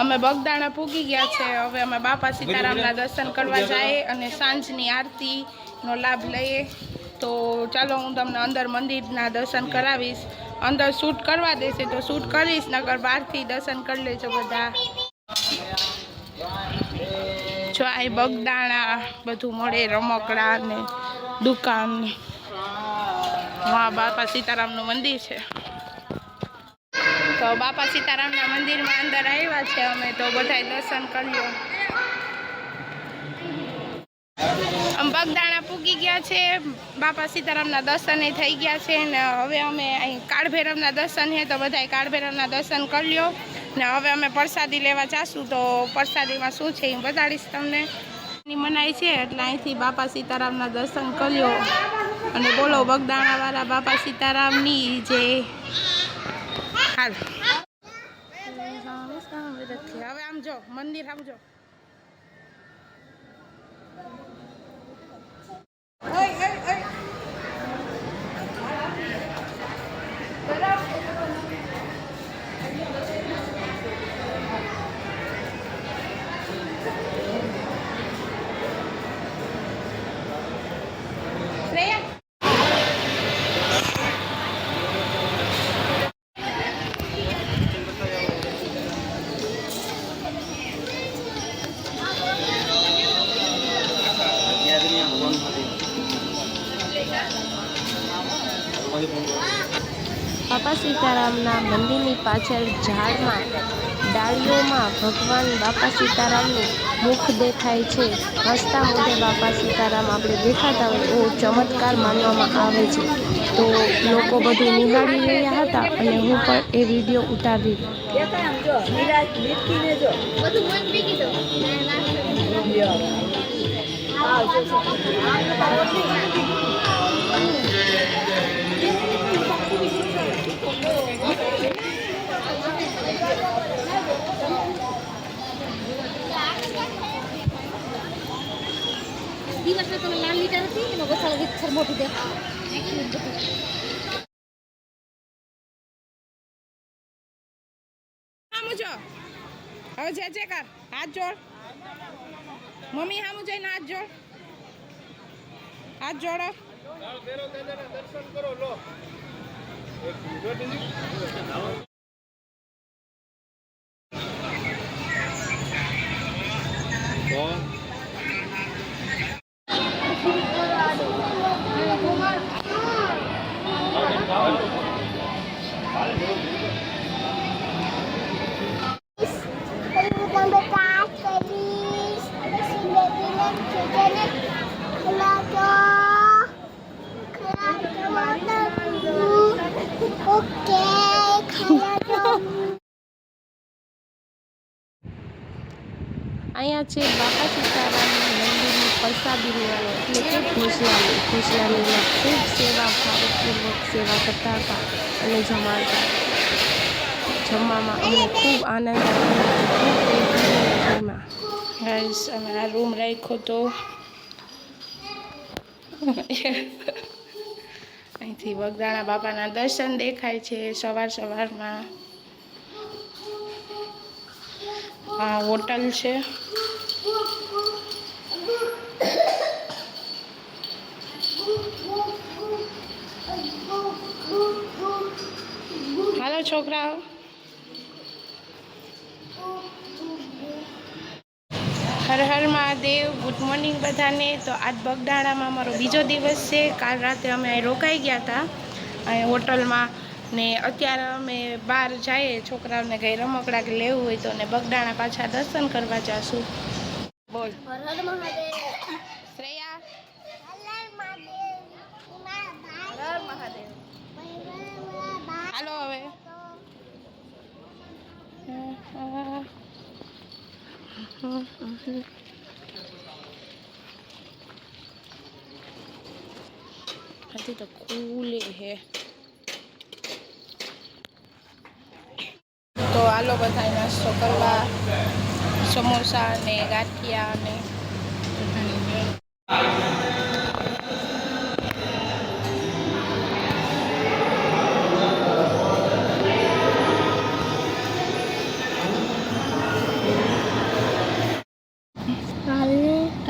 અમે બગદાણા પૂગી ગયા છે। હવે અમે બાપા સીતારામના દર્શન કરવા જઈએ અને સાંજની આરતીનો લાભ લઈએ। તો ચાલો હું તમને અંદર મંદિરના દર્શન કરાવીશ। અંદર શૂટ કરવા દેશે તો શૂટ કરીશ, નકર બહારથી દર્શન કરી લેજો બધા। જો આ બગદાણા બધું મળે, રમકડા ને દુકાન ને। હા, બાપા સીતારામનું મંદિર છે। તો બાપા સીતારામના મંદિરમાં અંદર આવ્યા છે અમે, તો બધાય દર્શન કરી લો। અમે બગદાણા પૂગી ગયા છે, બાપા સીતારામના દર્શન થઈ ગયા છે ને હવે અમે અહીં કાળભૈરવના દર્શન છે તો બધાય કાળભૈરવના દર્શન કરી લો ને હવે અમે પ્રસાદી લેવા જાશું। તો પ્રસાદીમાં શું છે એ બતાડીશ તમને। મનાય છે એટલે અહીંથી બાપા સીતારામના દર્શન કરી લો અને બોલો બગદાણાવાળા બાપા સીતારામની જય। હાલ હવે આમ જો મંદિર આમ જો। બાપા સીતારામના મંદિરની પાછળ ઝાડમાં ડાળીઓમાં ભગવાન બાપા સીતારામનું મુખ દેખાય છે। હસતા મોઢે બાપા સીતારામ આપણે દેખાતા હોય એવો ચમત્કાર માનવામાં આવે છે। તો લોકો બધું નિહાળી રહ્યા હતા અને હું પણ એ વિડીયો ઉતારી। દિવસ તો લાલ લીટર હતી એનો ગસાળો વિચ્છર મોટી દે હામું જો હવે જે કર હાથ જોડ મમ્મી હામું જઈને હાથ જોડ દર્શન કરો લો અહીંયા છે બાપા સીતારામની મંદિરની પ્રસાદી લેવાનો એટલે કે ભોજનાલય। ભોજનાલયમાં ખૂબ સેવાભાવપૂર્વક સેવા કરતા હતા અને જમાડતા। જમવામાં અમને ખૂબ આનંદ આવ્યો। ગાઈસ અમે આ રૂમ રાખ્યો તો અહીંથી બગદાણા બાપાના દર્શન દેખાય છે સવારમાં। આ હોટલ છે। હાલો છોકરાઓ, હર હર મહાદેવ। ગુડ મોર્નિંગ બધાને। તો આજ બગદાણામાં અમારો બીજો દિવસ છે। કાલ રાતે અમે અહીં રોકાઈ ગયા હતા અહીં હોટલમાં ને અત્યારે અમે બહાર જઈએ છોકરાઓને કંઈ રમકડા કે લેવું હોય તો ને બગદાણા પાછા દર્શન કરવા જાશું। બોલ હર હર મહાદેવ। શ્રેયા હર મહાદેવ। હાલો હવે अभी तो कूले है। तो आलो बधाई नाश्तो करवा समोसा ने गाठिया ने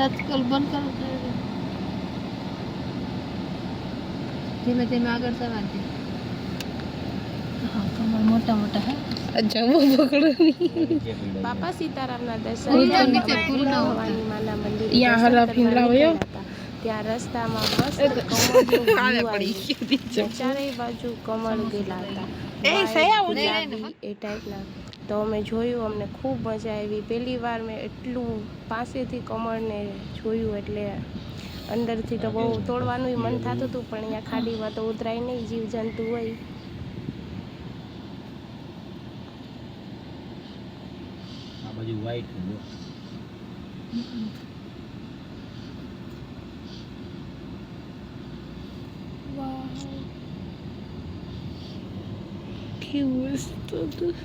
टच कल बंद कर धीमे धीमे આગળ ચલાવજે હા કમર મોટા મોટા હે અચ્છા वो पकड़ो नहीं બાપા સીતારામના દર્શન ફૂલ ના કરી નીચે, અમે ફૂલ ના ભવાની માના મંદિરે યા દર્શન હલા કરવા ફીંગલા હોય. નીકળ્યા હતા. ત્યાં રસ્તામાં મસ્ત કમળનું કાલે view પડી આવ્યું. ગયું ચારેય બાજુ કમળ ઉગેલા હતા. એ White, સયા ગુલાબી, એ ટાઈપના. તો અમે જોયું, અમને ખૂબ મજા આવી. પહેલી વાર મેં એટલું પાસેથી કમળને જોયું, એટલે અંદરથી તો બહુ તોડવાનું મન થતું હતું, પણ અહીંયા ખાડીમાં તો ઉતરાય નહીં, જીવજંતુ હોય. આ બાજુ વ્હાઈટ છે. કેવું મસ્ત હતું.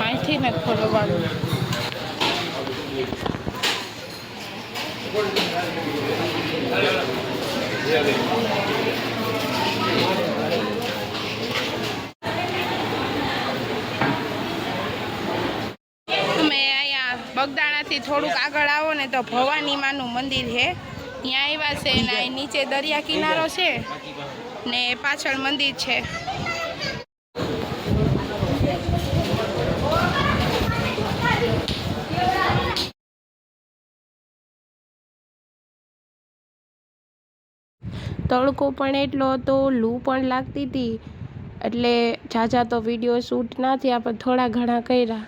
અહીંથી ને ખોલવાનું બગદાણાથી થોડુંક આગળ આવો ને તો ભવાની માનું મંદિર છે. ત્યાં આવ્યા છે ને અહીં નીચે દરિયા કિનારો છે ને પાછળ મંદિર છે. તડકો પણ એટલો હતો, લૂ પણ લાગતી હતી, એટલે ઝાઝા તો વિડીયો શૂટ ના થયા, પણ થોડા ઘણા કર્યા.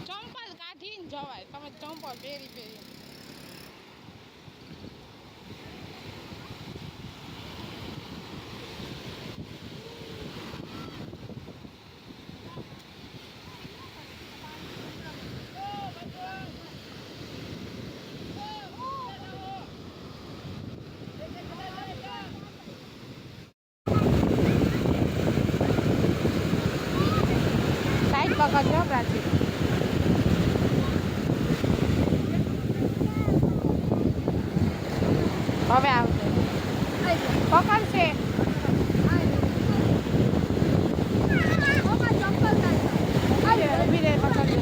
ચંપલ કાઢીને જવાય, તમે ચંપલ પહેરી પહેરી સાઈડ પકડજો પ્રાચી. હવે આવશે પકડશે. ઊભી રહે, પકડશે.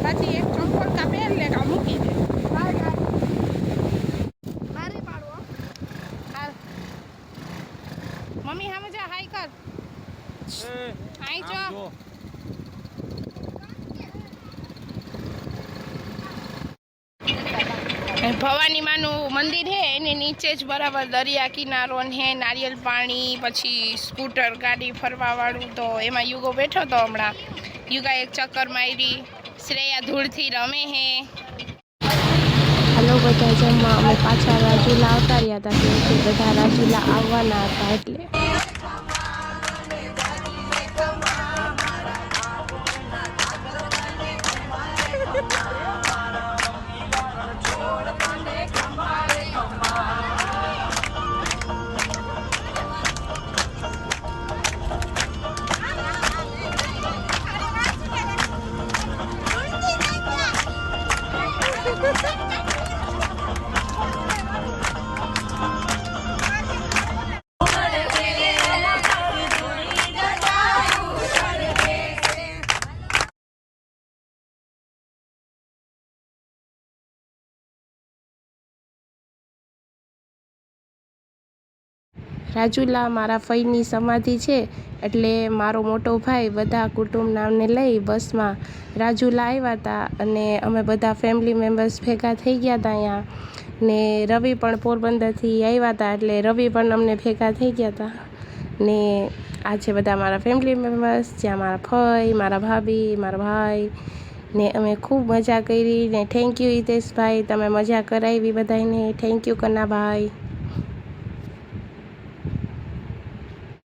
પછી એક ચંપલ કા પહેર લે કા મૂકી દે. હાલ. મમ્મી સામે જા, હાઈ કર. હાઈ જો. ભવાની માનું મંદિર હે, એની નીચે જ બરાબર દરિયા કિનારો હે, નારિયેલ પાણી, પછી સ્કૂટર ગાડી ફરવા વાળું. તો એમાં યુગો બેઠો તો હમણાં. યુગા એક ચક્કર મારી. શ્રેયા ધૂળથી રમે હે. હાલો બધા જમવા. અમે પાછા રાજુલા આવતા રહ્યા હતા, કેમ કે બધા રાજુલા આવવાના હતા એટલે. રાજુલા મારા ફઈની સમાધિ છે, એટલે મારો મોટો ભાઈ બધા કુટુંબનામને લઈ બસમાં રાજુલા આવ્યા હતા, અને અમે બધા ફેમિલી મેમ્બર્સ ભેગા થઈ ગયા હતા અહીંયા. ને રવિ પણ પોરબંદરથી આવ્યા હતા, એટલે રવિ પણ અમને ભેગા થઈ ગયા હતા. ને આ છે બધા મારા ફેમિલી મેમ્બર્સ, જ્યાં મારા ફઈ, મારા ભાભી, મારા ભાઈ ને અમે ખૂબ મજા કરી. ને થેન્ક યુ હિતેશભાઈ, તમે મજા કરાવી બધાને. Thank you કન્નાભાઈ.